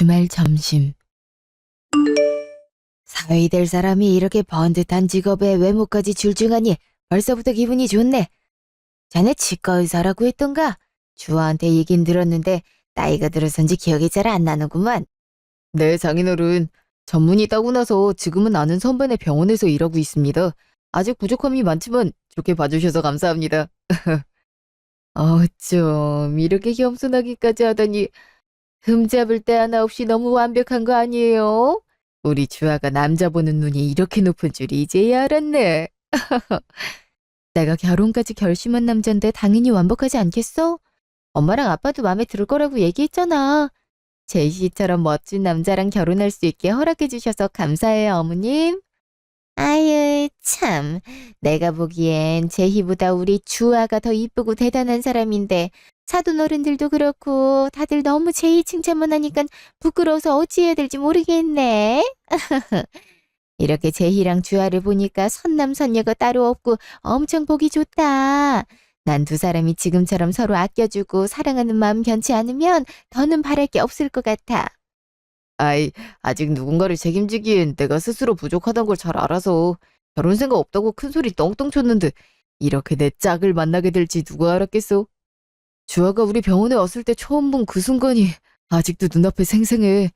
주말 점심. 사위 될 사람이 이렇게 번듯한 직업에 외모까지 출중하니 벌써부터 기분이 좋네. 자네 치과 의사라고 했던가? 주아한테 얘긴 들었는데 나이가 들어선지 기억이 잘 안 나는구만. 네, 장인어른. 전문의 따고 나서 지금은 아는 선배네 병원에서 일하고 있습니다. 아직 부족함이 많지만 좋게 봐주셔서 감사합니다. 좀 이렇게 겸손하기까지 하다니 흠잡을 데 하나 없이 너무 완벽한 거 아니에요? 우리 주아가 남자 보는 눈이 이렇게 높은 줄이 이제야 알았네. 내가 결혼까지 결심한 남잔데 당연히 완벽하지 않겠어? 엄마랑 아빠도 마음에 들 거라고 얘기했잖아. 제이 씨처럼 멋진 남자랑 결혼할 수 있게 허락해 주셔서 감사해요, 어머님. 아유, 참. 내가 보기엔 제희보다 우리 주아가 더 이쁘고 대단한 사람인데 사돈 어른들도 그렇고 다들 너무 제희 칭찬만 하니까 부끄러워서 어찌해야 될지 모르겠네. 이렇게 제희랑 주아를 보니까 선남선녀가 따로 없고 엄청 보기 좋다. 난 두 사람이 지금처럼 서로 아껴주고 사랑하는 마음 변치 않으면 더는 바랄 게 없을 것 같아. 아이, 아직 누군가를 책임지기엔 내가 스스로 부족하단 걸 잘 알아서 결혼 생각 없다고 큰 소리 떵떵 쳤는데 이렇게 내 짝을 만나게 될지 누가 알았겠어? 주아가 우리 병원에 왔을 때 처음 본 그 순간이 아직도 눈앞에 생생해.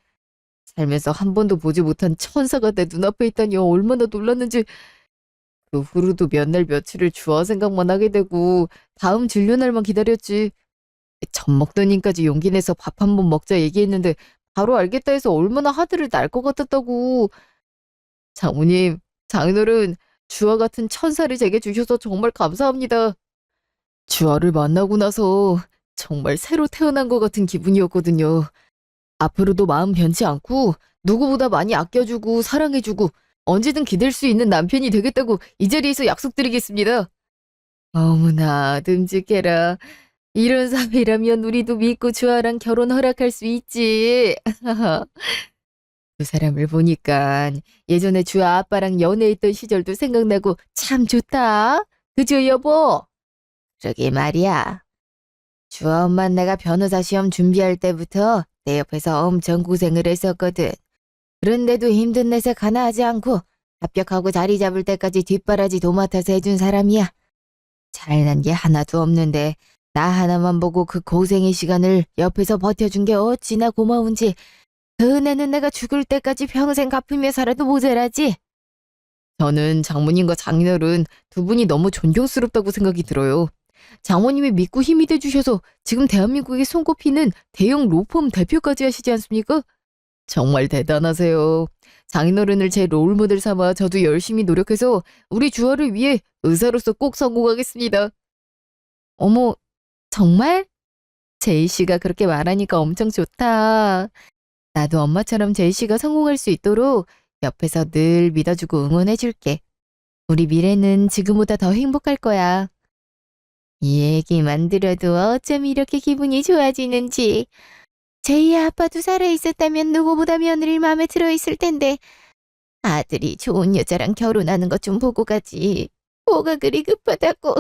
살면서 한 번도 보지 못한 천사가 내 눈앞에 있다니 얼마나 놀랐는지. 그 후로도 몇 날 며칠을 주아 생각만 하게 되고 다음 진료 날만 기다렸지. 젖 먹던 님까지 용기 내서 밥 한 번 먹자 얘기했는데 바로 알겠다 해서 얼마나 하드를 날 것 같았다고. 장모님, 장인어른, 주아 같은 천사를 제게 주셔서 정말 감사합니다. 주아를 만나고 나서 정말 새로 태어난 것 같은 기분이었거든요. 앞으로도 마음 변치 않고 누구보다 많이 아껴주고 사랑해주고 언제든 기댈 수 있는 남편이 되겠다고 이 자리에서 약속드리겠습니다. 어머나 듬직해라. 이런 사회라면 우리도 믿고 주아랑 결혼 허락할 수 있지. 두 사람을 보니까 예전에 주아 아빠랑 연애했던 시절도 생각나고 참 좋다. 그죠, 여보? 그러게 말이야. 주아 엄마 내가 변호사 시험 준비할 때부터 내 옆에서 엄청 고생을 했었거든. 그런데도 힘든 내색 하나 하지 않고 합격하고 자리 잡을 때까지 뒷바라지 도맡아서 해준 사람이야. 잘난 게 하나도 없는데 나 하나만 보고 그 고생의 시간을 옆에서 버텨준 게 어찌나 고마운지 그 은혜는 내가 죽을 때까지 평생 갚으며 살아도 모자라지. 저는 장모님과 장인어른 두 분이 너무 존경스럽다고 생각이 들어요. 장모님이 믿고 힘이 돼주셔서 지금 대한민국에 손꼽히는 대형 로펌 대표까지 하시지 않습니까? 정말 대단하세요. 장인어른을 제 롤모델 삼아 저도 열심히 노력해서 우리 주아를 위해 의사로서 꼭 성공하겠습니다. 어머, 정말? 제이 씨가 그렇게 말하니까 엄청 좋다. 나도 엄마처럼 제이 씨가 성공할 수 있도록 옆에서 늘 믿어주고 응원해줄게. 우리 미래는 지금보다 더 행복할 거야. 이 얘기만 들어도 어쩜 이렇게 기분이 좋아지는지. 제이 아빠도 살아있었다면 누구보다 며느리 마음에 들어있을 텐데 아들이 좋은 여자랑 결혼하는 것 좀 보고 가지. 뭐가 그리 급하다고.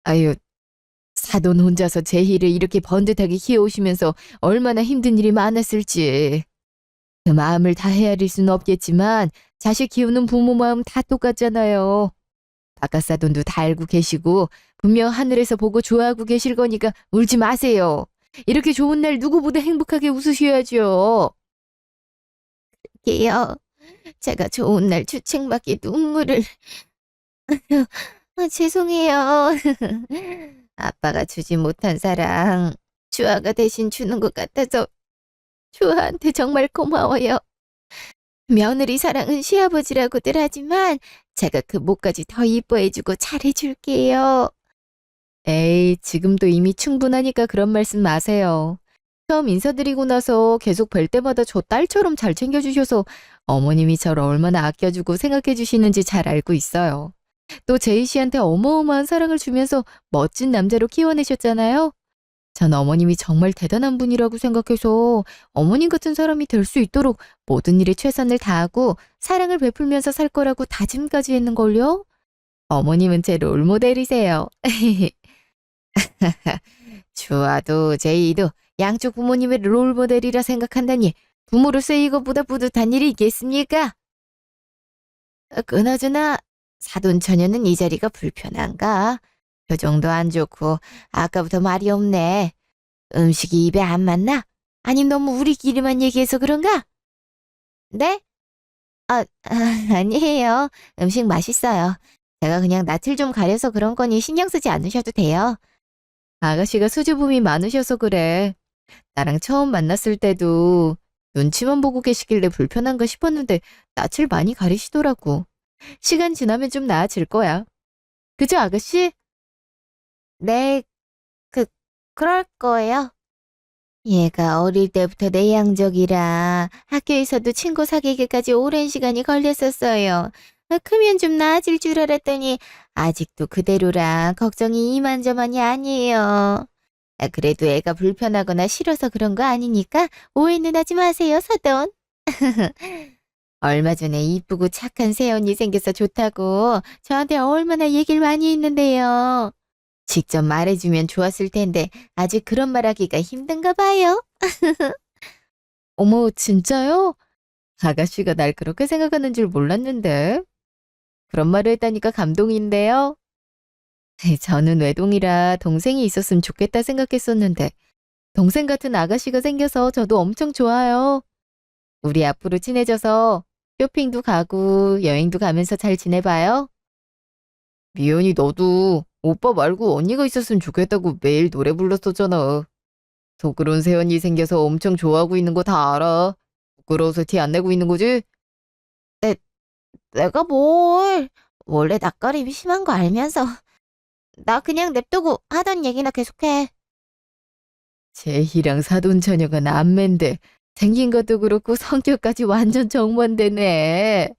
아유, 사돈 혼자서 제희를 이렇게 번듯하게 키워오시면서 얼마나 힘든 일이 많았을지. 그 마음을 다 헤아릴 수는 없겠지만 자식 키우는 부모 마음 다 똑같잖아요. 바깥사돈도 다 알고 계시고 분명 하늘에서 보고 좋아하고 계실 거니까 울지 마세요. 이렇게 좋은 날 누구보다 행복하게 웃으셔야죠. 게요. 제가 좋은 날 주책맞게 눈물을... 죄송해요. 아빠가 주지 못한 사랑 주아가 대신 주는 것 같아서 주아한테 정말 고마워요. 며느리 사랑은 시아버지라고들 하지만 제가 그 목까지 더 이뻐해주고 잘해줄게요. 에이, 지금도 이미 충분하니까 그런 말씀 마세요. 처음 인사드리고 나서 계속 뵐 때마다 저 딸처럼 잘 챙겨주셔서 어머님이 저를 얼마나 아껴주고 생각해주시는지 잘 알고 있어요. 또 제이 씨한테 어마어마한 사랑을 주면서 멋진 남자로 키워내셨잖아요. 전 어머님이 정말 대단한 분이라고 생각해서 어머님 같은 사람이 될 수 있도록 모든 일에 최선을 다하고 사랑을 베풀면서 살 거라고 다짐까지 했는걸요. 어머님은 제 롤모델이세요. 주아도 제이도 양쪽 부모님의 롤모델이라 생각한다니 부모로서 이것보다 뿌듯한 일이 있겠습니까? 그나저나 사돈처녀는 이 자리가 불편한가? 표정도 안 좋고 아까부터 말이 없네. 음식이 입에 안 맞나? 아니 너무 우리끼리만 얘기해서 그런가? 네? 아니에요. 음식 맛있어요. 제가 그냥 낯을 좀 가려서 그런 거니 신경 쓰지 않으셔도 돼요. 아가씨가 수줍음이 많으셔서 그래. 나랑 처음 만났을 때도 눈치만 보고 계시길래 불편한가 싶었는데 낯을 많이 가리시더라고. 시간 지나면 좀 나아질 거야. 그죠, 아가씨? 네, 그, 그럴 거예요. 얘가 어릴 때부터 내향적이라 학교에서도 친구 사귀기까지 오랜 시간이 걸렸었어요. 크면 좀 나아질 줄 알았더니 아직도 그대로라 걱정이 이만저만이 아니에요. 그래도 애가 불편하거나 싫어서 그런 거 아니니까 오해는 하지 마세요, 사돈. 얼마 전에 이쁘고 착한 새언니 생겨서 좋다고 저한테 얼마나 얘기를 많이 했는데요. 직접 말해주면 좋았을 텐데 아직 그런 말하기가 힘든가 봐요. 어머, 진짜요? 아가씨가 날 그렇게 생각하는 줄 몰랐는데. 그런 말을 했다니까 감동인데요. 저는 외동이라 동생이 있었으면 좋겠다 생각했었는데 동생 같은 아가씨가 생겨서 저도 엄청 좋아요. 우리 앞으로 친해져서 쇼핑도 가고 여행도 가면서 잘 지내봐요. 미연이 너도 오빠 말고 언니가 있었으면 좋겠다고 매일 노래 불렀었잖아. 속으론 새언니 생겨서 엄청 좋아하고 있는 거 다 알아. 부끄러워서 티 안 내고 있는 거지? 내, 내가 뭘. 원래 낯가림이 심한 거 알면서. 나 그냥 냅두고 하던 얘기나 계속해. 제희랑 사돈처녀가 남매인데 생긴 것도 그렇고 성격까지 완전 정반대네.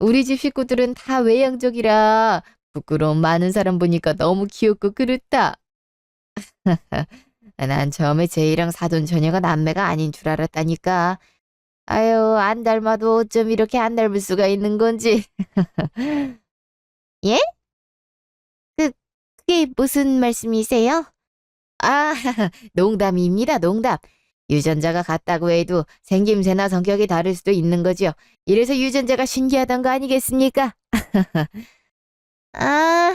우리 집 식구들은 다 외향적이라 부끄러움 많은 사람 보니까 너무 귀엽고 그렇다. 난 처음에 제이랑 사돈처녀가 남매가 아닌 줄 알았다니까. 아유, 안 닮아도 어쩜 이렇게 안 닮을 수가 있는 건지. 예? 그게 무슨 말씀이세요? 아, 농담입니다, 농담. 유전자가 같다고 해도 생김새나 성격이 다를 수도 있는 거죠. 이래서 유전자가 신기하단 거 아니겠습니까? 아,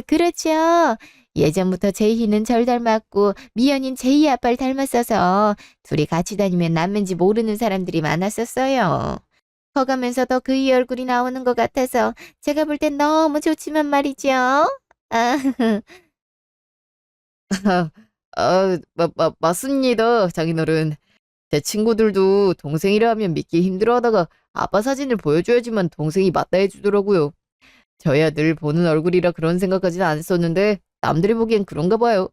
그렇죠. 예전부터 제이는 절 닮았고 미연인 제이 아빠를 닮았어서 둘이 같이 다니면 남매인지 모르는 사람들이 많았었어요. 커가면서 더 그이 얼굴이 나오는 것 같아서 제가 볼 땐 너무 좋지만 말이죠. 아, 맞습니다, 장인어른. 제 친구들도 동생이라 하면 믿기 힘들어하다가 아빠 사진을 보여줘야지만 동생이 맞다 해주더라고요. 저야 늘 보는 얼굴이라 그런 생각까지는 안 했었는데 남들이 보기엔 그런가 봐요.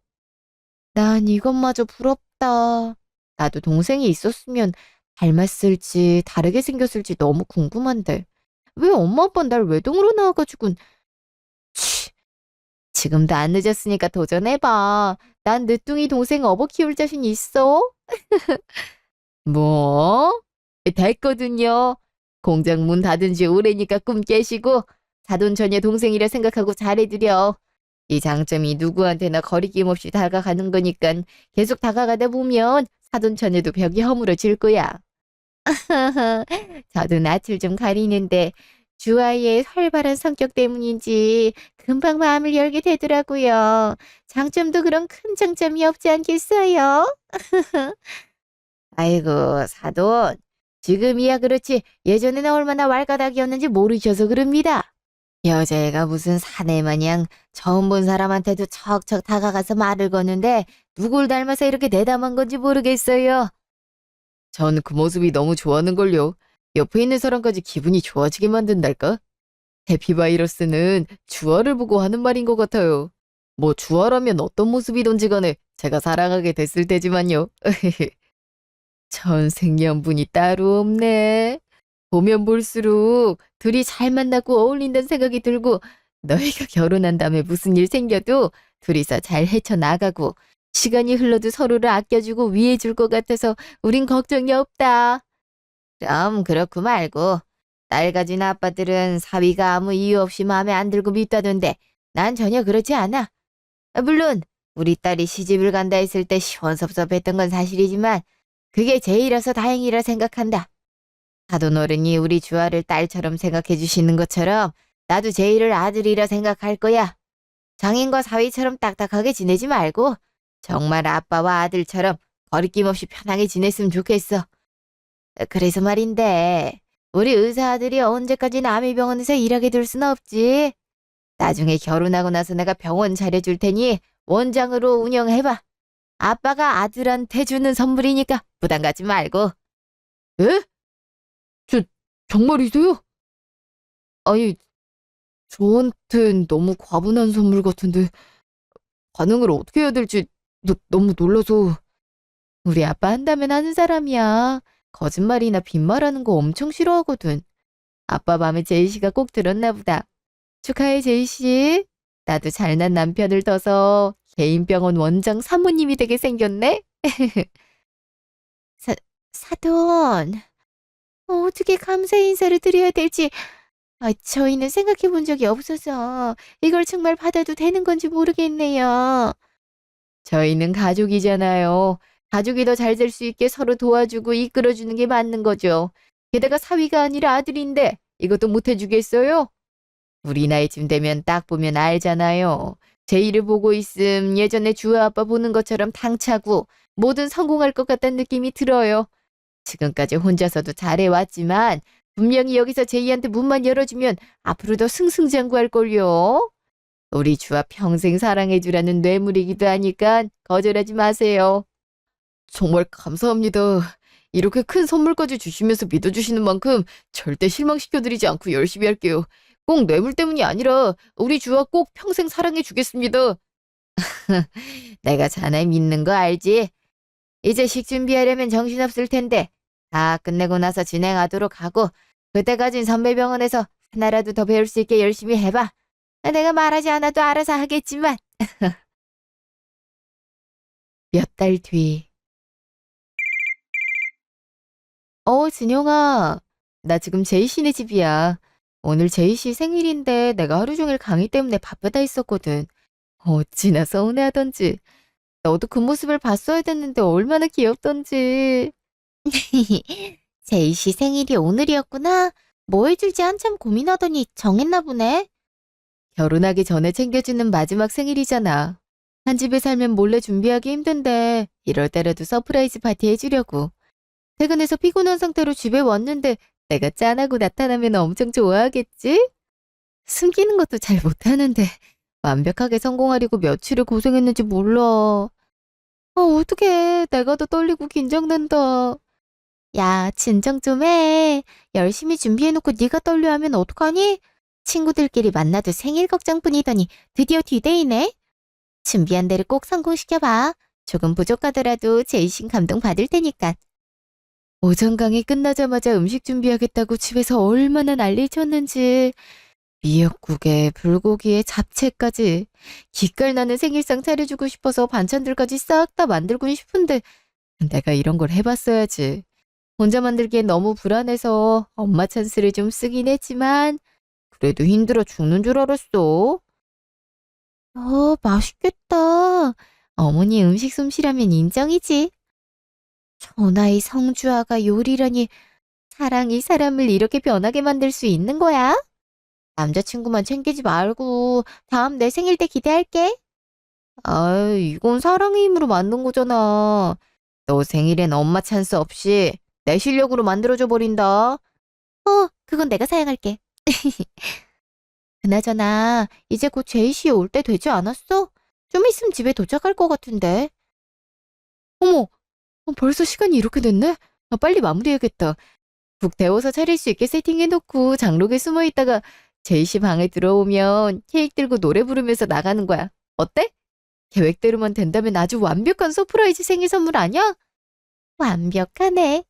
난 이것마저 부럽다. 나도 동생이 있었으면 닮았을지 다르게 생겼을지 너무 궁금한데 왜 엄마 아빠는 날 외동으로 낳아가지고. 치, 지금도 안 늦었으니까 도전해봐. 난 늦둥이 동생 업어 키울 자신 있어? 뭐? 됐거든요. 공장 문 닫은 지 오래니까 꿈 깨시고 사돈처녀 동생이라 생각하고 잘해드려. 이 장점이 누구한테나 거리낌 없이 다가가는 거니까 계속 다가가다 보면 사돈처녀도 벽이 허물어질 거야. 저도 낯을 좀 가리는데 주아이의 활발한 성격 때문인지 금방 마음을 열게 되더라고요. 장점도 그런 큰 장점이 없지 않겠어요? 아이고, 사돈. 지금이야 그렇지 예전에는 얼마나 왈가닥이었는지 모르셔서 그럽니다. 여자애가 무슨 사내 마냥 처음 본 사람한테도 척척 다가가서 말을 거는데 누굴 닮아서 이렇게 대담한 건지 모르겠어요. 전 그 모습이 너무 좋아하는걸요. 옆에 있는 사람까지 기분이 좋아지게 만든달까? 해피바이러스는 주아를 보고 하는 말인 것 같아요. 뭐 주아라면 어떤 모습이든지 간에 제가 사랑하게 됐을 테지만요. 천생연분이 따로 없네. 보면 볼수록 둘이 잘 만나고 어울린다는 생각이 들고 너희가 결혼한 다음에 무슨 일 생겨도 둘이서 잘 헤쳐나가고 시간이 흘러도 서로를 아껴주고 위해줄 것 같아서 우린 걱정이 없다. 그럼 그렇고 말고 딸 가진 아빠들은 사위가 아무 이유 없이 마음에 안 들고 밉다던데 난 전혀 그렇지 않아. 물론 우리 딸이 시집을 간다 했을 때 시원섭섭했던 건 사실이지만 그게 제일이라서 다행이라 생각한다. 사돈 어른이 우리 주아를 딸처럼 생각해 주시는 것처럼 나도 제일을 아들이라 생각할 거야. 장인과 사위처럼 딱딱하게 지내지 말고 정말 아빠와 아들처럼 거리낌 없이 편하게 지냈으면 좋겠어. 그래서 말인데 우리 의사 아들이 언제까지 남의 병원에서 일하게 둘 순 없지. 나중에 결혼하고 나서 내가 병원 차려줄 테니 원장으로 운영해봐. 아빠가 아들한테 주는 선물이니까 부담 갖지 말고. 에? 저, 정말이세요? 아니, 저한텐 너무 과분한 선물 같은데 반응을 어떻게 해야 될지 너무 놀라서. 우리 아빠 한다면 하는 사람이야. 거짓말이나 빈말하는 거 엄청 싫어하거든. 아빠 맘에 제이 씨가 꼭 들었나 보다. 축하해, 제이 씨. 나도 잘난 남편을 둬서 개인 병원 원장 사모님이 되게 생겼네. 사, 사돈, 어떻게 감사 인사를 드려야 될지 저희는 생각해 본 적이 없어서 이걸 정말 받아도 되는 건지 모르겠네요. 저희는 가족이잖아요. 가족이 더 잘 될 수 있게 서로 도와주고 이끌어주는 게 맞는 거죠. 게다가 사위가 아니라 아들인데 이것도 못 해주겠어요? 우리 나이쯤 되면 딱 보면 알잖아요. 제 일을 보고 있음 예전에 주아 아빠 보는 것처럼 당차고 뭐든 성공할 것 같다는 느낌이 들어요. 지금까지 혼자서도 잘해왔지만 분명히 여기서 제이한테 문만 열어주면 앞으로 더 승승장구할걸요. 우리 주아 평생 사랑해주라는 뇌물이기도 하니까 거절하지 마세요. 정말 감사합니다. 이렇게 큰 선물까지 주시면서 믿어주시는 만큼 절대 실망시켜드리지 않고 열심히 할게요. 꼭 뇌물 때문이 아니라 우리 주아 꼭 평생 사랑해주겠습니다. 내가 자네 믿는 거 알지? 이제 식 준비하려면 정신없을 텐데 다 끝내고 나서 진행하도록 하고 그때까진 선배병원에서 하나라도 더 배울 수 있게 열심히 해봐. 내가 말하지 않아도 알아서 하겠지만. 몇 달 뒤. 진영아. 나 지금 제이 씨네 집이야. 오늘 제이 씨 생일인데 내가 하루 종일 강의 때문에 바쁘다 있었거든. 어찌나 서운해하던지. 너도 그 모습을 봤어야 됐는데 얼마나 귀엽던지. 제이 씨 생일이 오늘이었구나. 뭐 해줄지 한참 고민하더니 정했나 보네. 결혼하기 전에 챙겨주는 마지막 생일이잖아. 한 집에 살면 몰래 준비하기 힘든데 이럴 때라도 서프라이즈 파티 해주려고. 퇴근해서 피곤한 상태로 집에 왔는데 내가 짠하고 나타나면 엄청 좋아하겠지? 숨기는 것도 잘 못하는데 완벽하게 성공하려고 며칠을 고생했는지 몰라. 어떡해. 내가 더 떨리고 긴장된다. 야, 진정 좀 해. 열심히 준비해놓고 네가 떨려하면 어떡하니? 친구들끼리 만나도 생일 걱정뿐이더니 드디어 디데이네. 준비한 대로 꼭 성공시켜봐. 조금 부족하더라도 제이신 감동 받을 테니까. 오전 강의 끝나자마자 음식 준비하겠다고 집에서 얼마나 난리를 쳤는지. 미역국에 불고기에 잡채까지. 기깔 나는 생일상 차려주고 싶어서 반찬들까지 싹 다 만들고 싶은데 내가 이런 걸 해봤어야지. 혼자 만들기엔 너무 불안해서 엄마 찬스를 좀 쓰긴 했지만 그래도 힘들어 죽는 줄 알았어. 맛있겠다. 어머니 음식 솜씨라면 인정이지. 전하의 성주아가 요리라니 사랑이 사람을 이렇게 변하게 만들 수 있는 거야? 남자친구만 챙기지 말고 다음 내 생일 때 기대할게. 이건 사랑의 힘으로 만든 거잖아. 너 생일엔 엄마 찬스 없이 내 실력으로 만들어줘 버린다. 그건 내가 사양할게. 그나저나 이제 곧 제이씨 올 때 되지 않았어? 좀 있으면 집에 도착할 것 같은데. 어머, 벌써 시간이 이렇게 됐네? 빨리 마무리해야겠다. 국 데워서 차릴 수 있게 세팅해놓고 장롱에 숨어있다가 제이씨 방에 들어오면 케이크 들고 노래 부르면서 나가는 거야. 어때? 계획대로만 된다면 아주 완벽한 서프라이즈 생일 선물 아니야? 완벽하네.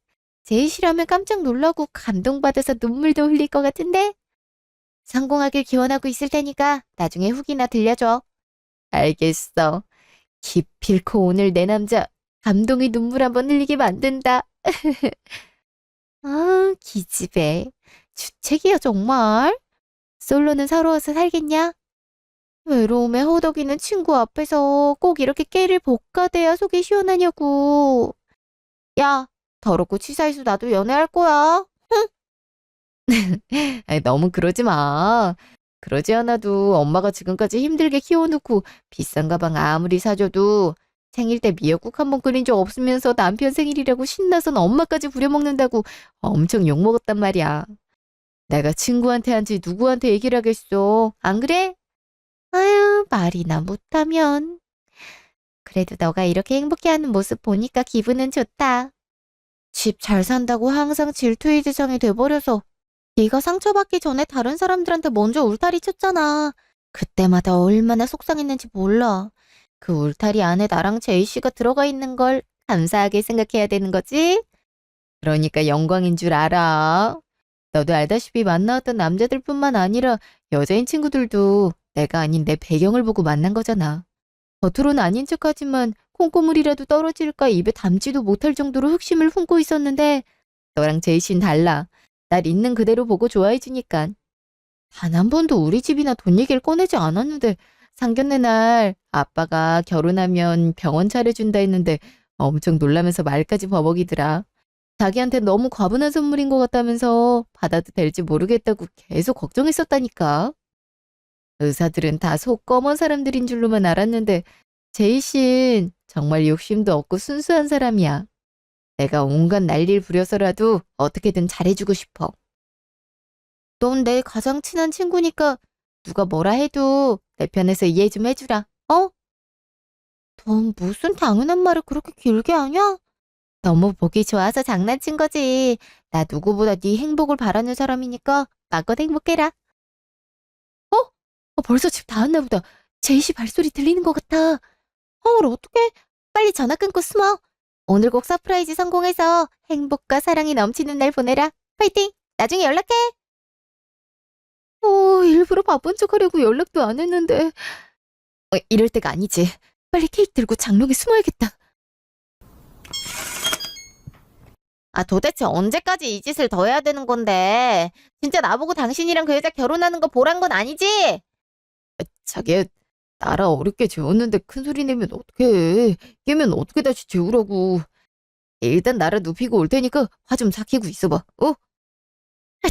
제이씨라면 깜짝 놀라고 감동받아서 눈물도 흘릴 것 같은데? 성공하길 기원하고 있을 테니까 나중에 후기나 들려줘. 알겠어. 기필코 오늘 내 남자 감동의 눈물 한번 흘리게 만든다. 기집애. 주책이야 정말. 솔로는 서러워서 살겠냐? 외로움에 허덕이는 친구 앞에서 꼭 이렇게 깨를 볶아대야 속이 시원하냐고. 야, 더럽고 치사해서 나도 연애할 거야. 아이, 너무 그러지 마. 그러지 않아도 엄마가 지금까지 힘들게 키워놓고 비싼 가방 아무리 사줘도 생일 때 미역국 한 번 끓인 적 없으면서 남편 생일이라고 신나선 엄마까지 부려먹는다고 엄청 욕먹었단 말이야. 내가 친구한테 한지 누구한테 얘기를 하겠어. 안 그래? 아유, 말이나 못하면. 그래도 너가 이렇게 행복해하는 모습 보니까 기분은 좋다. 집 잘 산다고 항상 질투의 대상이 돼버려서 네가 상처받기 전에 다른 사람들한테 먼저 울타리 쳤잖아. 그때마다 얼마나 속상했는지 몰라. 그 울타리 안에 나랑 제이 씨가 들어가 있는 걸 감사하게 생각해야 되는 거지? 그러니까 영광인 줄 알아. 너도 알다시피 만나왔던 남자들뿐만 아니라 여자인 친구들도 내가 아닌 내 배경을 보고 만난 거잖아. 겉으로는 아닌 척하지만 콩고물이라도 떨어질까 입에 담지도 못할 정도로 흑심을 품고 있었는데 너랑 제이 씨는 달라. 날 있는 그대로 보고 좋아해주니까. 단 한 번도 우리 집이나 돈 얘기를 꺼내지 않았는데 상견례 날 아빠가 결혼하면 병원 차려준다 했는데 엄청 놀라면서 말까지 버벅이더라. 자기한테 너무 과분한 선물인 것 같다면서 받아도 될지 모르겠다고 계속 걱정했었다니까. 의사들은 다 속 검은 사람들인 줄로만 알았는데 제이 씨는 정말 욕심도 없고 순수한 사람이야. 내가 온갖 난리를 부려서라도 어떻게든 잘해주고 싶어. 넌 내 가장 친한 친구니까 누가 뭐라 해도 내 편에서 이해 좀 해주라. 어? 넌 무슨 당연한 말을 그렇게 길게 하냐? 너무 보기 좋아서 장난친 거지. 나 누구보다 네 행복을 바라는 사람이니까 마껏 행복해라. 어? 벌써 집 다 왔나 보다. 제이 씨 발소리 들리는 것 같아. 어떡해? 빨리 전화 끊고 숨어. 오늘 꼭 서프라이즈 성공해서 행복과 사랑이 넘치는 날 보내라. 파이팅! 나중에 연락해. 일부러 바쁜 척하려고 연락도 안 했는데. 이럴 때가 아니지. 빨리 케이크 들고 장롱에 숨어야겠다. 아, 도대체 언제까지 이 짓을 더 해야 되는 건데? 진짜 나보고 당신이랑 그 여자 결혼하는 거 보란 건 아니지? 자기야, 나라 어렵게 재웠는데 큰 소리 내면 어떡해. 깨면 어떻게 다시 재우라고. 일단 나라 눕히고 올 테니까 화 좀 삭히고 있어봐. 어?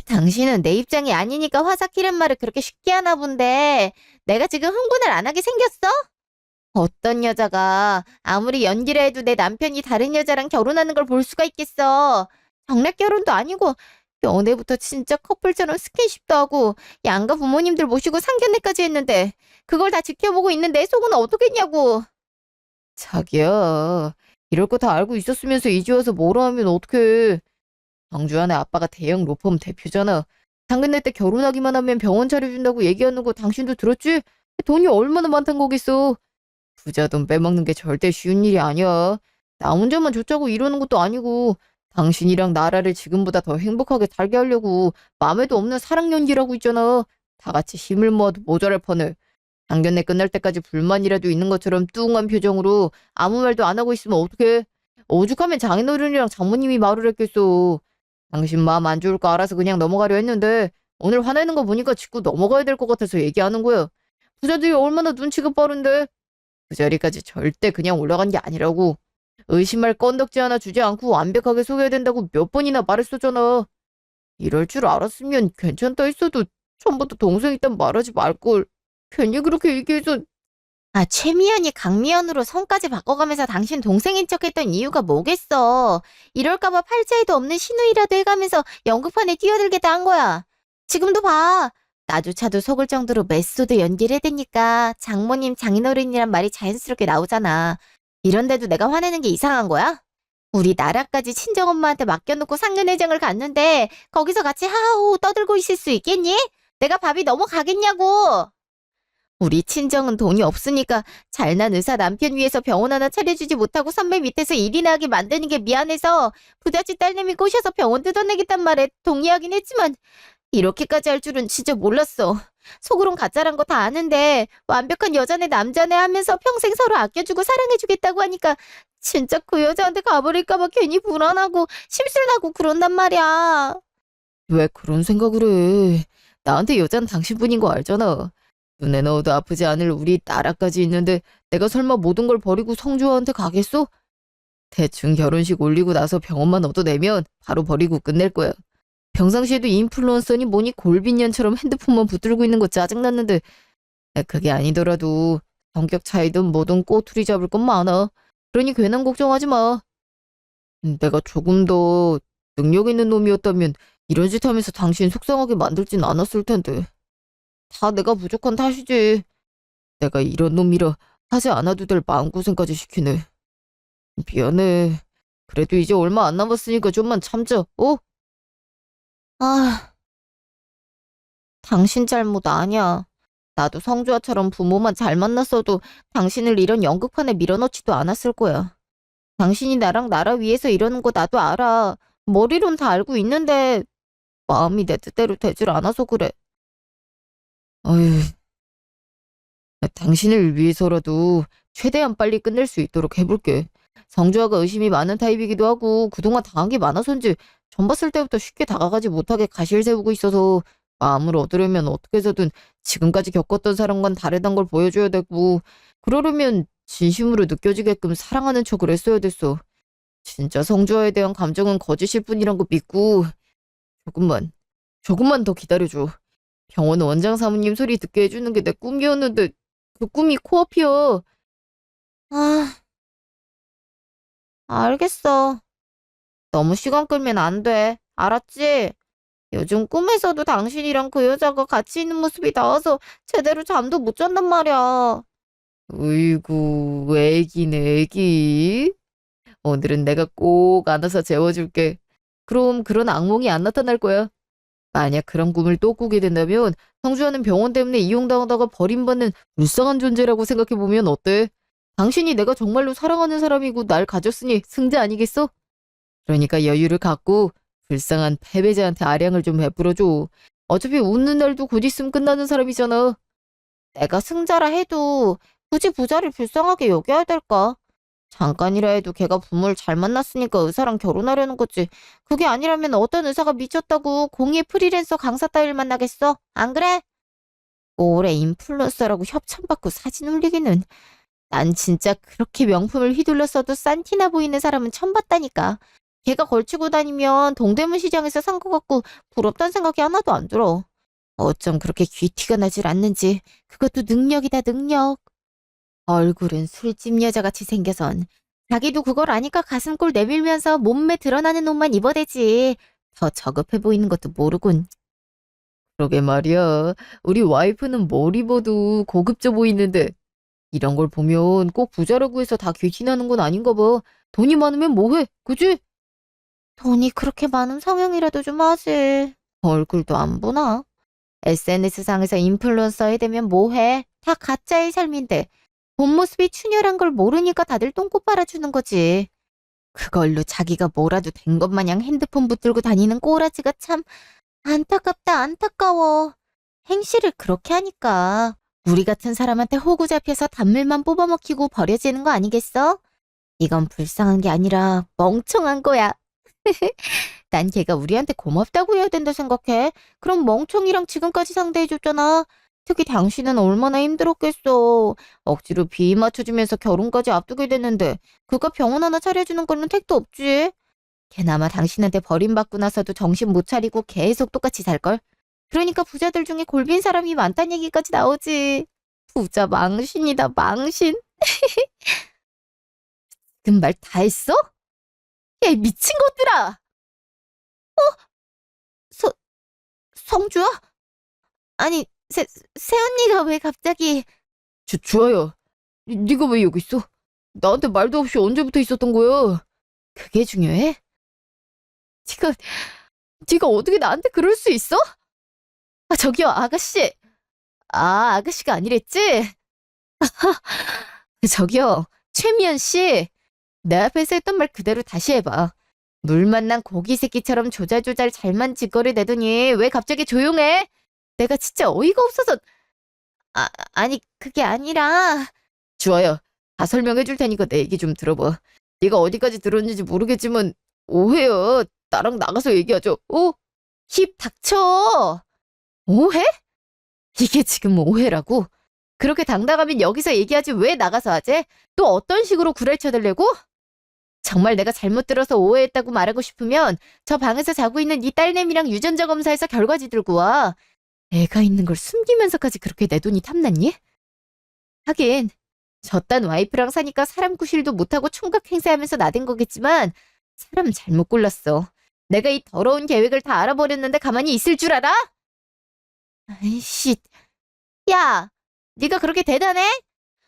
당신은 내 입장이 아니니까 화 삭히란 말을 그렇게 쉽게 하나 본데 내가 지금 흥분을 안 하게 생겼어? 어떤 여자가 아무리 연기를 해도 내 남편이 다른 여자랑 결혼하는 걸 볼 수가 있겠어. 정략 결혼도 아니고 연애부터 진짜 커플처럼 스킨십도 하고 양가 부모님들 모시고 상견례까지 했는데 그걸 다 지켜보고 있는 내 속은 어떻겠냐고. 자기야, 이럴 거 다 알고 있었으면서 이제 와서 뭐라 하면 어떡해. 광주안에 아빠가 대형 로펌 대표잖아. 상견례 때 결혼하기만 하면 병원 차려준다고 얘기하는 거 당신도 들었지? 돈이 얼마나 많단 거겠어. 부자 돈 빼먹는 게 절대 쉬운 일이 아니야. 나 혼자만 좋자고 이러는 것도 아니고 당신이랑 나라를 지금보다 더 행복하게 살게 하려고 맘에도 없는 사랑 연기라고 있잖아. 다 같이 힘을 모아도 모자랄 판에. 상견례 끝날 때까지 불만이라도 있는 것처럼 뚱한 표정으로 아무 말도 안 하고 있으면 어떡해. 오죽하면 장인어른이랑 장모님이 말을 했겠어. 당신 마음 안 좋을 거 알아서 그냥 넘어가려 했는데 오늘 화내는 거 보니까 짚고 넘어가야 될 것 같아서 얘기하는 거야. 부자들이 얼마나 눈치가 빠른데. 그 자리까지 절대 그냥 올라간 게 아니라고. 의심할 건덕지 하나 주지 않고 완벽하게 속여야 된다고 몇 번이나 말했었잖아. 이럴 줄 알았으면 괜찮다 했어도 처음부터 동생 있단 말하지 말걸. 괜히 그렇게 얘기해서. 아, 최미연이 강미연으로 성까지 바꿔가면서 당신 동생인 척했던 이유가 뭐겠어. 이럴까봐 팔자에도 없는 신우이라도 해가면서 연극판에 뛰어들겠다 한 거야. 지금도 봐. 나조차도 속을 정도로 메소드 연기를 해대니까 장모님 장인어른이란 말이 자연스럽게 나오잖아. 이런데도 내가 화내는 게 이상한 거야? 우리 나라까지 친정엄마한테 맡겨놓고 상견례장을 갔는데 거기서 같이 하하호 떠들고 있을 수 있겠니? 내가 밥이 넘어가겠냐고. 우리 친정은 돈이 없으니까 잘난 의사 남편 위해서 병원 하나 차려주지 못하고 선배 밑에서 일이나 하게 만드는 게 미안해서 부잣집 딸내미 꼬셔서 병원 뜯어내겠단 말에 동의하긴 했지만 이렇게까지 할 줄은 진짜 몰랐어. 속으론 가짜란 거 다 아는데 완벽한 여자네 남자네 하면서 평생 서로 아껴주고 사랑해주겠다고 하니까 진짜 그 여자한테 가버릴까 봐 괜히 불안하고 심술나고 그런단 말이야. 왜 그런 생각을 해? 나한테 여자는 당신뿐인 거 알잖아. 눈에 넣어도 아프지 않을 우리 나라까지 있는데 내가 설마 모든 걸 버리고 성주아한테 가겠어? 대충 결혼식 올리고 나서 병원만 얻어내면 바로 버리고 끝낼 거야. 평상시에도 인플루언서니 뭐니 골빈년처럼 핸드폰만 붙들고 있는 거 짜증났는데 그게 아니더라도 성격 차이든 뭐든 꼬투리 잡을 건 많아. 그러니 괜한 걱정하지 마. 내가 조금 더 능력 있는 놈이었다면 이런 짓 하면서 당신 속상하게 만들진 않았을 텐데. 다 내가 부족한 탓이지. 내가 이런 놈이라 하지 않아도 될 마음고생까지 시키네. 미안해. 그래도 이제 얼마 안 남았으니까 좀만 참자, 어? 아, 당신 잘못 아니야. 나도 성주아처럼 부모만 잘 만났어도 당신을 이런 연극판에 밀어넣지도 않았을 거야. 당신이 나랑 나라 위해서 이러는 거 나도 알아. 머리론 다 알고 있는데 마음이 내 뜻대로 되질 않아서 그래. 어휴, 당신을 위해서라도 최대한 빨리 끝낼 수 있도록 해볼게. 성주아가 의심이 많은 타입이기도 하고 그동안 당한 게 많아서인지 전 봤을 때부터 쉽게 다가가지 못하게 가시를 세우고 있어서 마음을 얻으려면 어떻게 해서든 지금까지 겪었던 사람과는 다르단 걸 보여줘야 되고 그러려면 진심으로 느껴지게끔 사랑하는 척을 했어야 됐어. 진짜 성주아에 대한 감정은 거짓일 뿐이란 거 믿고 조금만 더 기다려줘. 병원 원장 사모님 소리 듣게 해주는 게 내 꿈이었는데 그 꿈이 코앞이야. 아, 알겠어. 너무 시간 끌면 안 돼. 알았지? 요즘 꿈에서도 당신이랑 그 여자가 같이 있는 모습이 나와서 제대로 잠도 못 잔단 말이야. 으이구, 애기네, 애기. 오늘은 내가 꼭 안아서 재워줄게. 그럼 그런 악몽이 안 나타날 거야. 만약 그런 꿈을 또 꾸게 된다면 성주하는 병원 때문에 이용당하다가 버림받는 불쌍한 존재라고 생각해보면 어때? 당신이 내가 정말로 사랑하는 사람이고 날 가졌으니 승자 아니겠어? 그러니까 여유를 갖고 불쌍한 패배자한테 아량을 좀 베풀어줘. 어차피 웃는 날도 곧 있으면 끝나는 사람이잖아. 내가 승자라 해도 굳이 부자를 불쌍하게 여겨야 될까? 잠깐이라 해도 걔가 부모를 잘 만났으니까 의사랑 결혼하려는 거지. 그게 아니라면 어떤 의사가 미쳤다고 공예 프리랜서 강사 따위를 만나겠어? 안 그래? 올해 인플루언서라고 협찬받고 사진 올리기는. 난 진짜 그렇게 명품을 휘둘렀어도 싼티나 보이는 사람은 처음 봤다니까. 걔가 걸치고 다니면 동대문 시장에서 산 거 같고 부럽다는 생각이 하나도 안 들어. 어쩜 그렇게 귀티가 나질 않는지. 그것도 능력이다, 능력. 얼굴은 술집 여자같이 생겨선 자기도 그걸 아니까 가슴골 내밀면서 몸매 드러나는 옷만 입어대지. 더 저급해 보이는 것도 모르군. 그러게 말이야. 우리 와이프는 뭘 입어도 고급져 보이는데 이런 걸 보면 꼭 부자라고 해서 다 귀티나는 건 아닌가 봐. 돈이 많으면 뭐해, 그지? 돈이 그렇게 많은 성형이라도 좀 하지. 얼굴도 안 보나? SNS상에서 인플루언서 해대면 뭐해? 다 가짜의 삶인데 본 모습이 춘열한 걸 모르니까 다들 똥꼬 빨아주는 거지. 그걸로 자기가 뭐라도 된 것 마냥 핸드폰 붙들고 다니는 꼬라지가 참 안타깝다, 안타까워. 행실을 그렇게 하니까 우리 같은 사람한테 호구 잡혀서 단물만 뽑아먹히고 버려지는 거 아니겠어? 이건 불쌍한 게 아니라 멍청한 거야. 난 걔가 우리한테 고맙다고 해야 된다 생각해. 그럼 멍청이랑 지금까지 상대해줬잖아. 특히 당신은 얼마나 힘들었겠어. 억지로 비위 맞춰주면서 결혼까지 앞두게 됐는데 그가 병원 하나 차려주는 거는 택도 없지. 걔나마 당신한테 버림받고 나서도 정신 못 차리고 계속 똑같이 살걸. 그러니까 부자들 중에 골빈 사람이 많다는 얘기까지 나오지. 부자 망신이다, 망신. 지금 말 다 했어? 야, 이 미친 것들아! 서, 성주야? 아니, 새언니가 왜 갑자기... 주아야, 네가 왜 여기 있어? 나한테 말도 없이 언제부터 있었던 거야? 그게 중요해? 지금, 네가 어떻게 나한테 그럴 수 있어? 아, 저기요, 아가씨. 아, 아가씨가 아니랬지? 저기요, 최미연 씨. 내 앞에서 했던 말 그대로 다시 해봐. 물 만난 고기 새끼처럼 조잘조잘 잘만 짓거리 내더니 왜 갑자기 조용해? 내가 진짜 어이가 없어서... 아니, 그게 아니라... 주아야, 다 설명해 줄 테니까 내 얘기 좀 들어봐. 네가 어디까지 들었는지 모르겠지만 오해야. 나랑 나가서 얘기하죠. 어? 힙 닥쳐. 오해? 이게 지금 오해라고? 그렇게 당당하면 여기서 얘기하지 왜 나가서 하지? 또 어떤 식으로 구랄쳐달래고? 정말 내가 잘못 들어서 오해했다고 말하고 싶으면 저 방에서 자고 있는 네 딸내미랑 유전자 검사해서 결과지 들고 와. 애가 있는 걸 숨기면서까지 그렇게 내 돈이 탐났니? 하긴 저딴 와이프랑 사니까 사람 구실도 못하고 총각 행세하면서 나댄 거겠지만 사람 잘못 골랐어. 내가 이 더러운 계획을 다 알아버렸는데 가만히 있을 줄 알아? 아이씨, 야, 네가 그렇게 대단해?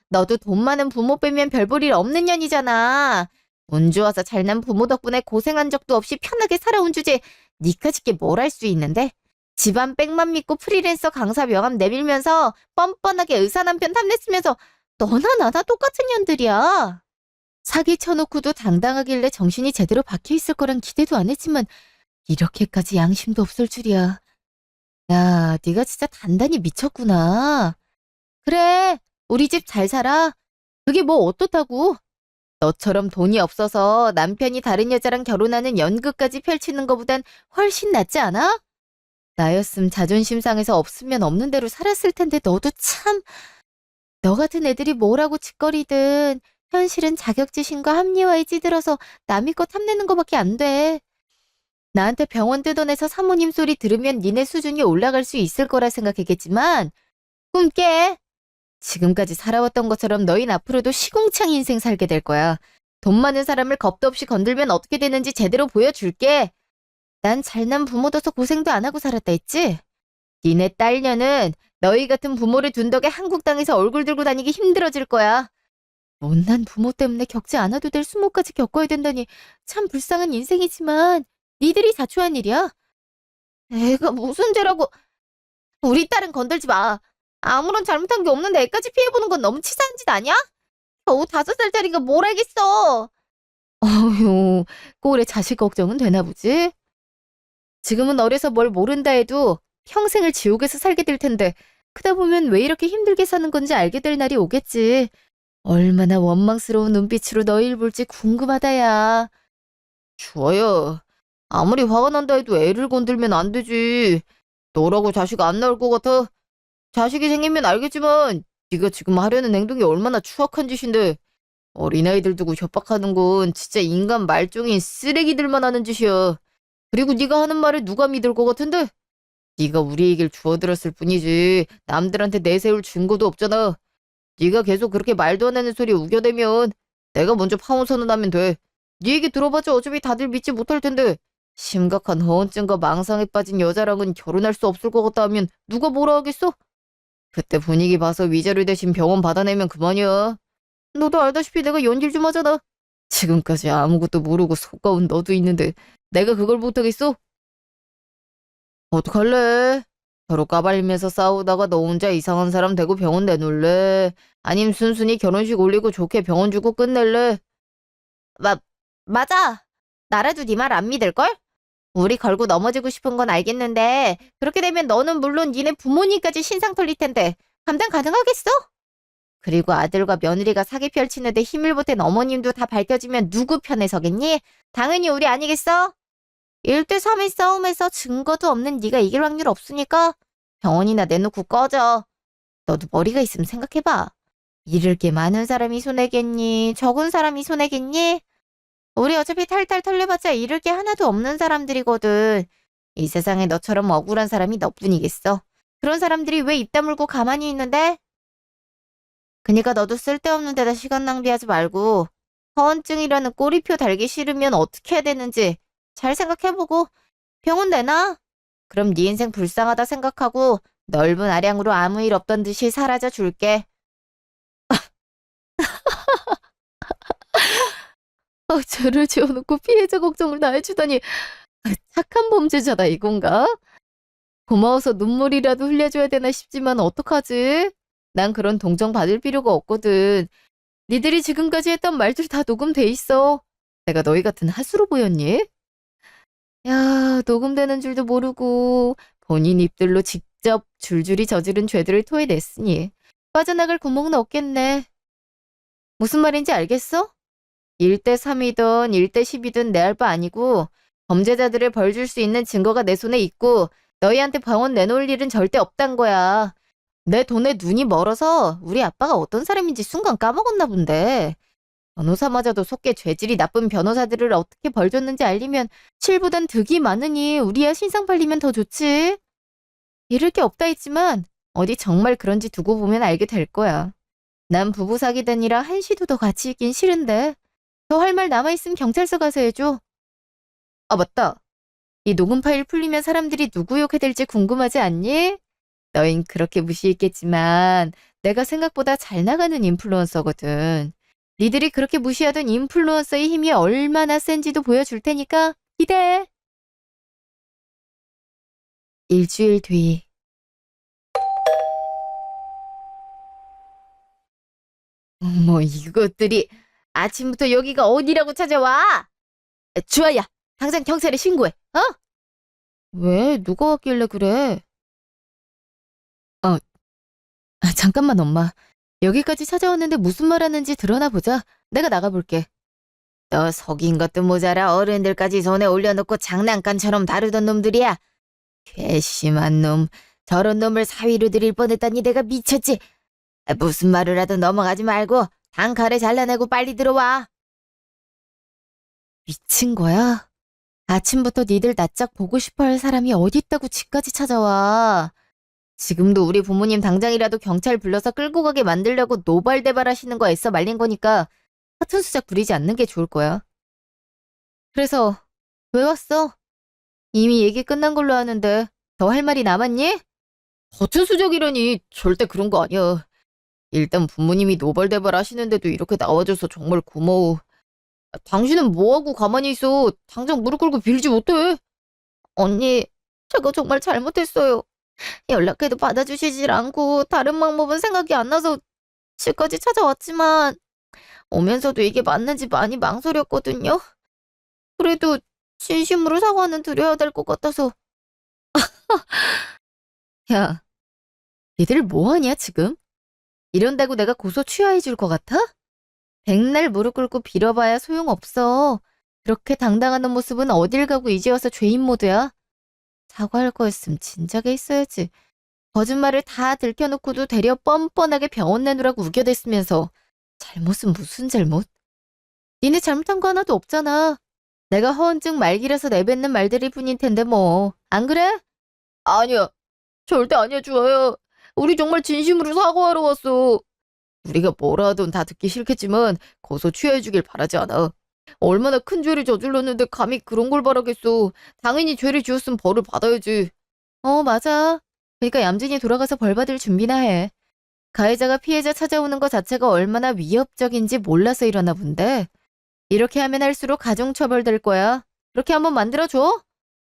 너도 돈 많은 부모 빼면 별 볼 일 없는 년이잖아. 운 좋아서 잘난 부모 덕분에 고생한 적도 없이 편하게 살아온 주제에 니까짓 게 뭘 할 수 있는데? 집안 백만 믿고 프리랜서 강사 명함 내밀면서 뻔뻔하게 의사 남편 탐냈으면서 너나 나나 똑같은 년들이야. 사기 쳐놓고도 당당하길래 정신이 제대로 박혀있을 거란 기대도 안 했지만 이렇게까지 양심도 없을 줄이야. 야, 네가 진짜 단단히 미쳤구나. 그래, 우리 집 잘 살아. 그게 뭐 어떻다고? 너처럼 돈이 없어서 남편이 다른 여자랑 결혼하는 연극까지 펼치는 것보단 훨씬 낫지 않아? 나였음 자존심 상해서 없으면 없는 대로 살았을 텐데 너도 참... 너 같은 애들이 뭐라고 짓거리든 현실은 자격지심과 합리화에 찌들어서 남의 거 탐내는 거밖에 안 돼. 나한테 병원 뜯어내서 사모님 소리 들으면 니네 수준이 올라갈 수 있을 거라 생각했겠지만 꿈 깨. 지금까지 살아왔던 것처럼 너흰 앞으로도 시궁창 인생 살게 될 거야. 돈 많은 사람을 겁도 없이 건들면 어떻게 되는지 제대로 보여줄게. 난 잘난 부모 둬서 고생도 안 하고 살았다 했지? 니네 딸녀는 너희 같은 부모를 둔 덕에 한국 땅에서 얼굴 들고 다니기 힘들어질 거야. 못난 부모 때문에 겪지 않아도 될 수모까지 겪어야 된다니 참 불쌍한 인생이지만 니들이 자초한 일이야. 애가 무슨 죄라고. 우리 딸은 건들지 마. 아무런 잘못한 게 없는데 애까지 피해보는 건 너무 치사한 짓 아니야? 겨우 5살짜리가 뭘 알겠어. 어휴, 꼴에 자식 걱정은 되나 보지? 지금은 어려서 뭘 모른다 해도 평생을 지옥에서 살게 될 텐데 크다 보면 왜 이렇게 힘들게 사는 건지 알게 될 날이 오겠지. 얼마나 원망스러운 눈빛으로 너희를 볼지 궁금하다, 야. 주아야, 아무리 화가 난다 해도 애를 건들면 안 되지. 너라고 자식 안 나올 것 같아? 자식이 생기면 알겠지만 네가 지금 하려는 행동이 얼마나 추악한 짓인데 어린아이들 두고 협박하는 건 진짜 인간 말종인 쓰레기들만 하는 짓이야. 그리고 네가 하는 말을 누가 믿을 것 같은데? 네가 우리 얘기를 주워들었을 뿐이지 남들한테 내세울 증거도 없잖아. 네가 계속 그렇게 말도 안 하는 소리 우겨대면 내가 먼저 파혼 선언하면 돼. 네 얘기 들어봤자 어차피 다들 믿지 못할 텐데 심각한 허언증과 망상에 빠진 여자랑은 결혼할 수 없을 것 같다 하면 누가 뭐라 하겠어? 그때 분위기 봐서 위자료 대신 병원 받아내면 그만이야. 너도 알다시피 내가 연질 좀 하잖아. 지금까지 아무것도 모르고 속가운 너도 있는데 내가 그걸 못하겠어? 어떡할래? 서로 까발리면서 싸우다가 너 혼자 이상한 사람 되고 병원 내놓을래? 아님 순순히 결혼식 올리고 좋게 병원 주고 끝낼래? 마, 맞아. 나라도 네 말 안 믿을걸? 우리 걸고 넘어지고 싶은 건 알겠는데 그렇게 되면 너는 물론 니네 부모님까지 신상 털릴 텐데 감당 가능하겠어? 그리고 아들과 며느리가 사기 펼치는데 힘을 보탠 어머님도 다 밝혀지면 누구 편에 서겠니? 당연히 우리 아니겠어? 1대3의 싸움에서 증거도 없는 네가 이길 확률 없으니까 병원이나 내놓고 꺼져. 너도 머리가 있으면 생각해봐. 잃을 게 많은 사람이 손해겠니? 적은 사람이 손해겠니? 우리 어차피 탈탈 털려봤자 잃을 게 하나도 없는 사람들이거든. 이 세상에 너처럼 억울한 사람이 너뿐이겠어. 그런 사람들이 왜 입 다물고 가만히 있는데? 그니까 너도 쓸데없는 데다 시간 낭비하지 말고 허언증이라는 꼬리표 달기 싫으면 어떻게 해야 되는지 잘 생각해보고 병원 내놔. 그럼 네 인생 불쌍하다 생각하고 넓은 아량으로 아무 일 없던 듯이 사라져 줄게. 죄를 지어놓고 피해자 걱정을 다 해주다니 착한 범죄자다 이건가? 고마워서 눈물이라도 흘려줘야 되나 싶지만 어떡하지? 난 그런 동정 받을 필요가 없거든. 니들이 지금까지 했던 말들 다 녹음돼 있어. 내가 너희 같은 하수로 보였니? 야, 녹음되는 줄도 모르고 본인 입들로 직접 줄줄이 저지른 죄들을 토해냈으니 빠져나갈 구멍은 없겠네. 무슨 말인지 알겠어? 1대3이든 1대10이든 내 할 바 아니고 범죄자들을 벌 줄 수 있는 증거가 내 손에 있고 너희한테 병원 내놓을 일은 절대 없단 거야. 내 돈에 눈이 멀어서 우리 아빠가 어떤 사람인지 순간 까먹었나 본데. 변호사마저도 속게 죄질이 나쁜 변호사들을 어떻게 벌 줬는지 알리면 실보단 득이 많으니 우리야 신상 팔리면 더 좋지. 잃을 게 없다 했지만 어디 정말 그런지 두고 보면 알게 될 거야. 난 부부 사귀다니라 한시도 더 같이 있긴 싫은데 더 할 말 남아있으면 경찰서 가서 해줘. 아 맞다. 이 녹음 파일 풀리면 사람들이 누구 욕해댈지 궁금하지 않니? 너흰 그렇게 무시했겠지만 내가 생각보다 잘 나가는 인플루언서거든. 니들이 그렇게 무시하던 인플루언서의 힘이 얼마나 센지도 보여줄 테니까 기대해. 일주일 뒤. 뭐 이것들이 아침부터 여기가 어디라고 찾아와? 주아야, 당장 경찰에 신고해. 어? 왜? 누가 왔길래 그래? 어, 잠깐만 엄마. 여기까지 찾아왔는데 무슨 말 하는지 드러나 보자. 내가 나가볼게. 너 속인 것도 모자라 어른들까지 손에 올려놓고 장난감처럼 다루던 놈들이야. 괘씸한 놈. 저런 놈을 사위로 들일 뻔했다니 내가 미쳤지. 무슨 말을 하든 넘어가지 말고 단칼에 잘라내고 빨리 들어와. 미친 거야? 아침부터 니들 낯짝 보고 싶어 할 사람이 어디 있다고 집까지 찾아와. 지금도 우리 부모님 당장이라도 경찰 불러서 끌고 가게 만들려고 노발대발 하시는 거 애써 말린 거니까 허튼 수작 부리지 않는 게 좋을 거야. 그래서 왜 왔어? 이미 얘기 끝난 걸로 아는데 더 할 말이 남았니? 허튼 수작이라니 절대 그런 거 아니야. 일단 부모님이 노발대발 하시는데도 이렇게 나와줘서 정말 고마워. 당신은 뭐하고 가만히 있어? 당장 무릎 꿇고 빌지 못해? 언니, 제가 정말 잘못했어요. 연락해도 받아주시질 않고 다른 방법은 생각이 안 나서 집까지 찾아왔지만 오면서도 이게 맞는지 많이 망설였거든요. 그래도 진심으로 사과는 드려야 될 것 같아서. 야, 니들 뭐하냐 지금? 이런다고 내가 고소 취하해 줄 것 같아? 백날 무릎 꿇고 빌어봐야 소용없어. 그렇게 당당하는 모습은 어딜 가고 이제 와서 죄인 모드야. 사과할 거였으면 진작에 했어야지. 거짓말을 다 들켜놓고도 되려 뻔뻔하게 병원 내놓으라고 우겨댔으면서 잘못은 무슨 잘못? 니네 잘못한 거 하나도 없잖아. 내가 허언증 말기라서 내뱉는 말들일 뿐일 텐데 뭐. 안 그래? 아니야. 절대 아니야, 주아야. 우리 정말 진심으로 사과하러 왔어. 우리가 뭐라 하든 다 듣기 싫겠지만 고소 취하해주길 바라지 않아. 얼마나 큰 죄를 저질렀는데 감히 그런 걸 바라겠어. 당연히 죄를 지었으면 벌을 받아야지. 맞아. 그러니까 얌전히 돌아가서 벌 받을 준비나 해. 가해자가 피해자 찾아오는 것 자체가 얼마나 위협적인지 몰라서 이러나 본데 이렇게 하면 할수록 가중처벌될 거야. 그렇게 한번 만들어줘?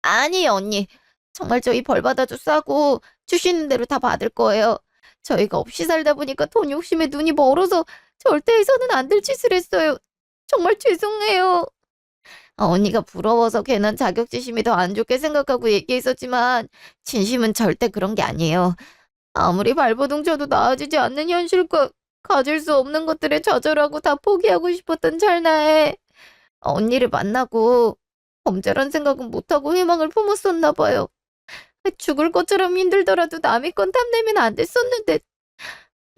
아니 언니. 정말 저희 벌 받아도 싸고 주시는 대로 다 받을 거예요. 저희가 없이 살다 보니까 돈 욕심에 눈이 멀어서 절대 해서는 안 될 짓을 했어요. 정말 죄송해요. 언니가 부러워서 괜한 자격지심이 더 안 좋게 생각하고 얘기했었지만 진심은 절대 그런 게 아니에요. 아무리 발버둥 쳐도 나아지지 않는 현실과 가질 수 없는 것들에 좌절하고 다 포기하고 싶었던 찰나에 언니를 만나고 범죄란 생각은 못하고 희망을 품었었나 봐요. 죽을 것처럼 힘들더라도 남의 건 탐내면 안 됐었는데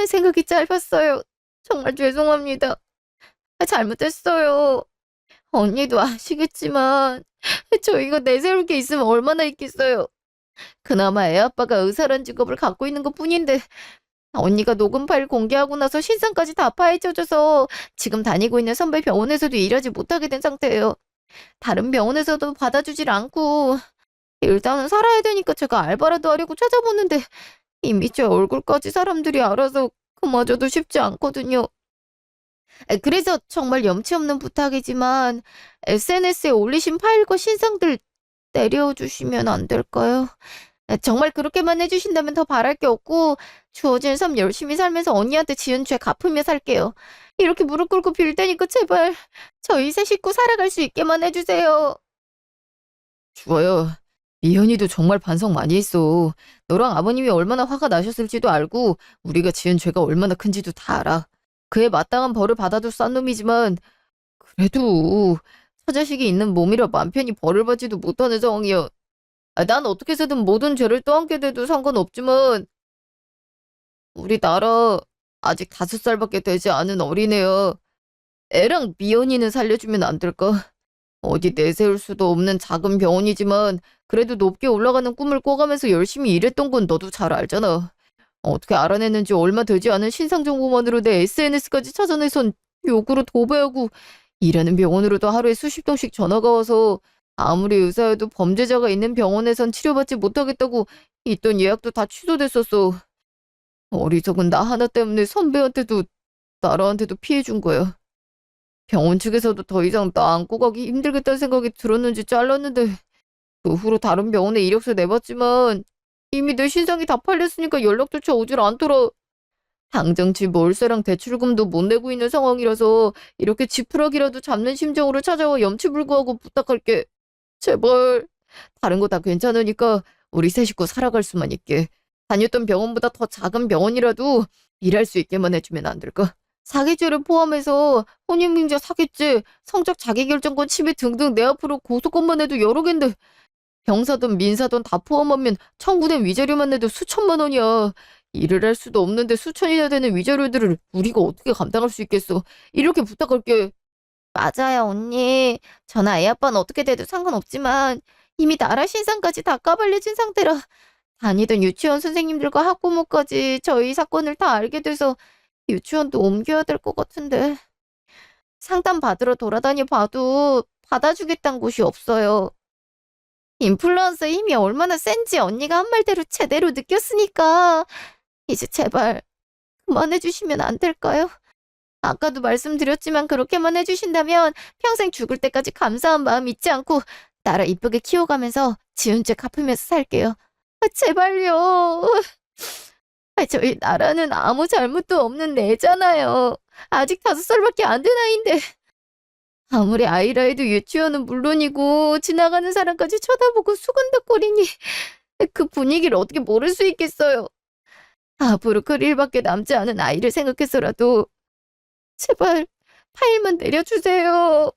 생각이 짧았어요. 정말 죄송합니다. 잘못했어요. 언니도 아시겠지만 저희가 내세울 게 있으면 얼마나 있겠어요. 그나마 애 아빠가 의사란 직업을 갖고 있는 것뿐인데 언니가 녹음 파일 공개하고 나서 신상까지 다 파헤쳐져서 지금 다니고 있는 선배 병원에서도 일하지 못하게 된 상태예요. 다른 병원에서도 받아주질 않고 일단은 살아야 되니까 제가 알바라도 하려고 찾아보는데 이미 제 얼굴까지 사람들이 알아서 그마저도 쉽지 않거든요. 그래서 정말 염치 없는 부탁이지만 SNS에 올리신 파일과 신상들 내려주시면 안 될까요? 정말 그렇게만 해주신다면 더 바랄 게 없고 주어진 삶 열심히 살면서 언니한테 지은 죄 갚으며 살게요. 이렇게 무릎 꿇고 빌 테니까 제발 저희 세 식구 살아갈 수 있게만 해주세요. 좋아요. 이현이도 정말 반성 많이 했어. 너랑 아버님이 얼마나 화가 나셨을지도 알고 우리가 지은 죄가 얼마나 큰지도 다 알아. 그에 마땅한 벌을 받아도 싼 놈이지만 그래도 처자식이 있는 몸이라 맘 편히 벌을 받지도 못하는 상황이야. 난 어떻게 해서든 모든 죄를 떠안게 돼도 상관없지만 우리나라 아직 5살밖에 되지 않은 어린애야. 애랑 미연이는 살려주면 안 될까? 어디 내세울 수도 없는 작은 병원이지만 그래도 높게 올라가는 꿈을 꿔가면서 열심히 일했던 건 너도 잘 알잖아. 어떻게 알아냈는지 얼마 되지 않은 신상 정보만으로 내 SNS까지 찾아내선 욕으로 도배하고 일하는 병원으로도 하루에 수십 통씩 전화가 와서 아무리 의사여도 범죄자가 있는 병원에선 치료받지 못하겠다고 있던 예약도 다 취소됐었어. 어리석은 나 하나 때문에 선배한테도 나라한테도 피해 준 거야. 병원 측에서도 더 이상 나 안고 가기 힘들겠다는 생각이 들었는지 잘랐는데 그 후로 다른 병원에 이력서 내봤지만 이미 내 신상이 다 팔렸으니까 연락조차 오질 않더라. 당장 집 월세랑 대출금도 못 내고 있는 상황이라서 이렇게 지푸라기라도 잡는 심정으로 찾아와 염치불구하고 부탁할게. 제발. 다른 거 다 괜찮으니까 우리 세 식구 살아갈 수만 있게. 다녔던 병원보다 더 작은 병원이라도 일할 수 있게만 해주면 안 될까? 사기죄를 포함해서 혼인빙자 사기죄, 성적 자기결정권 침해 등등 내 앞으로 고소건만 해도 여러 갠데 병사든 민사든 다 포함하면 청구된 위자료만 내도 수천만 원이야. 일을 할 수도 없는데 수천이나 되는 위자료들을 우리가 어떻게 감당할 수 있겠어. 이렇게 부탁할게. 맞아요, 언니. 저나 애 아빠는 어떻게 돼도 상관없지만 이미 나라 신상까지 다 까발려진 상태라 다니던 유치원 선생님들과 학부모까지 저희 사건을 다 알게 돼서 유치원도 옮겨야 될 것 같은데 상담 받으러 돌아다니 봐도 받아주겠다는 곳이 없어요. 인플루언서의 힘이 얼마나 센지 언니가 한 말대로 제대로 느꼈으니까 이제 제발 그만해주시면 안 될까요? 아까도 말씀드렸지만 그렇게만 해주신다면 평생 죽을 때까지 감사한 마음 잊지 않고 나라 이쁘게 키워가면서 지은 죄 갚으면서 살게요. 제발요. 저희 나라는 아무 잘못도 없는 애잖아요. 아직 5살밖에 안 된 아이인데 아무리 아이라 해도 유치원은 물론이고 지나가는 사람까지 쳐다보고 수근덕거리니 그 분위기를 어떻게 모를 수 있겠어요. 앞으로 그 일밖에 남지 않은 아이를 생각해서라도 제발 파일만 내려주세요.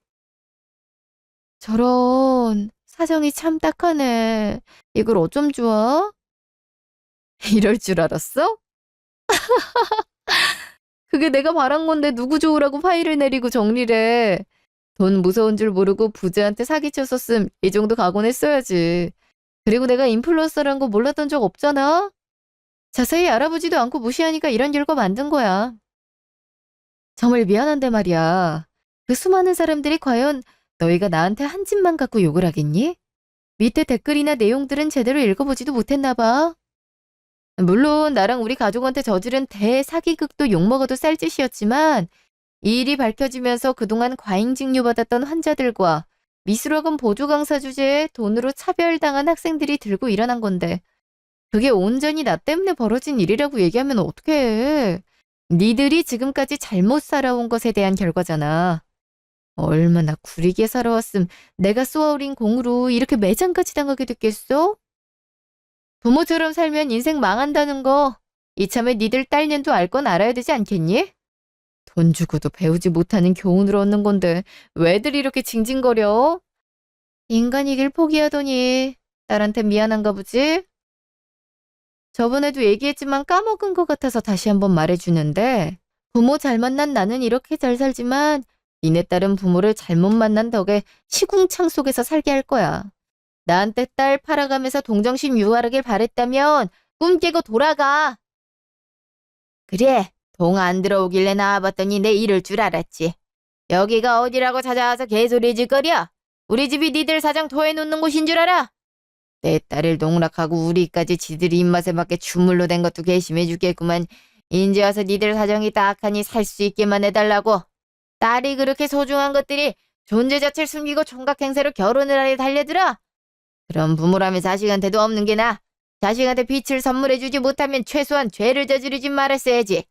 저런 사정이 참 딱하네. 이걸 어쩜 좋아? 이럴 줄 알았어? 그게 내가 바란 건데 누구 좋으라고 파일을 내리고 정리래. 돈 무서운 줄 모르고 부자한테 사기쳤었음 이 정도 각오는 했어야지. 그리고 내가 인플루언서라는 거 몰랐던 적 없잖아. 자세히 알아보지도 않고 무시하니까 이런 결과 만든 거야. 정말 미안한데 말이야. 그 수많은 사람들이 과연 너희가 나한테 한 집만 갖고 욕을 하겠니? 밑에 댓글이나 내용들은 제대로 읽어보지도 못했나 봐. 물론 나랑 우리 가족한테 저지른 대사기극도 욕먹어도 쌀짓이었지만 이 일이 밝혀지면서 그동안 과잉직료 받았던 환자들과 미술학원 보조 강사 주제에 돈으로 차별당한 학생들이 들고 일어난 건데 그게 온전히 나 때문에 벌어진 일이라고 얘기하면 어떡해. 니들이 지금까지 잘못 살아온 것에 대한 결과잖아. 얼마나 구리게 살아왔음 내가 쏘아올린 공으로 이렇게 매장까지 당하게 됐겠어? 부모처럼 살면 인생 망한다는 거 이참에 니들 딸년도 알 건 알아야 되지 않겠니? 돈 주고도 배우지 못하는 교훈을 얻는 건데 왜들 이렇게 징징거려? 인간이길 포기하더니 딸한테 미안한가 보지? 저번에도 얘기했지만 까먹은 것 같아서 다시 한번 말해주는데 부모 잘 만난 나는 이렇게 잘 살지만 니네 딸은 부모를 잘못 만난 덕에 시궁창 속에서 살게 할 거야. 나한테 딸 팔아가면서 동정심 유발하길 바랬다면 꿈 깨고 돌아가. 그래, 동 안 들어오길래 나와봤더니 내 이럴 줄 알았지. 여기가 어디라고 찾아와서 개소리 짓거려? 우리 집이 니들 사정 토해놓는 곳인 줄 알아? 내 딸을 농락하고 우리까지 지들이 입맛에 맞게 주물러 댄 것도 괘씸해 죽겠구만. 인제 와서 니들 사정이 딱하니 살 수 있게만 해달라고. 딸이 그렇게 소중한 것들이 존재 자체를 숨기고 총각 행세로 결혼을 하려 달려들어? 그럼 부모라면 자식한테도 없는 게 나아. 자식한테 빛을 선물해주지 못하면 최소한 죄를 저지르지 말았어야지.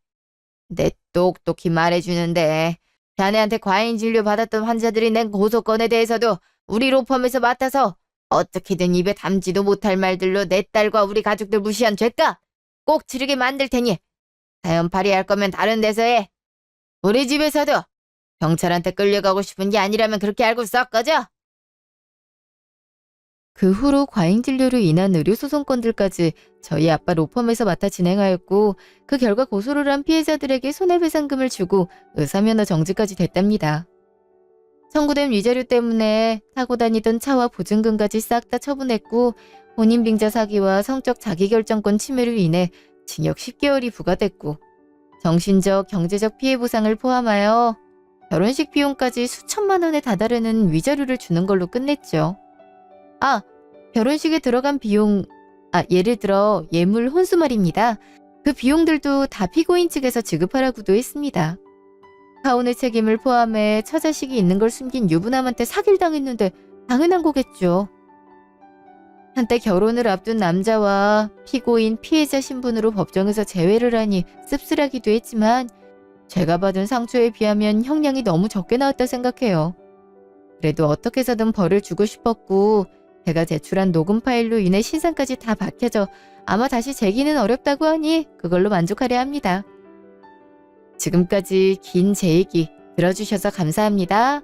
내 똑똑히 말해주는데 자네한테 과잉 진료 받았던 환자들이 낸 고소건에 대해서도 우리 로펌에서 맡아서 어떻게든 입에 담지도 못할 말들로 내 딸과 우리 가족들 무시한 죄값 꼭 치르게 만들 테니 사연 발의할 거면 다른 데서 해. 우리 집에서도 경찰한테 끌려가고 싶은 게 아니라면 그렇게 알고 썩 꺼져. 그 후로 과잉 진료로 인한 의료소송 건들까지 저희 아빠 로펌에서 맡아 진행하였고 그 결과 고소를 한 피해자들에게 손해배상금을 주고 의사면허 정지까지 됐답니다. 청구된 위자료 때문에 타고 다니던 차와 보증금까지 싹 다 처분했고 혼인빙자 사기와 성적 자기결정권 침해로 인해 징역 10개월이 부과됐고 정신적, 경제적 피해 보상을 포함하여 결혼식 비용까지 수천만 원에 다다르는 위자료를 주는 걸로 끝냈죠. 결혼식에 들어간 비용, 예를 들어 예물 혼수 말입니다. 그 비용들도 다 피고인 측에서 지급하라고도 했습니다. 가혼의 책임을 포함해 처자식이 있는 걸 숨긴 유부남한테 사기를 당했는데 당연한 거겠죠. 한때 결혼을 앞둔 남자와 피고인, 피해자 신분으로 법정에서 재회를 하니 씁쓸하기도 했지만 제가 받은 상처에 비하면 형량이 너무 적게 나왔다 생각해요. 그래도 어떻게 해서든 벌을 주고 싶었고 제가 제출한 녹음 파일로 인해 신상까지 다 밝혀져 아마 다시 재기는 어렵다고 하니 그걸로 만족하려 합니다. 지금까지 긴 제 얘기 들어주셔서 감사합니다.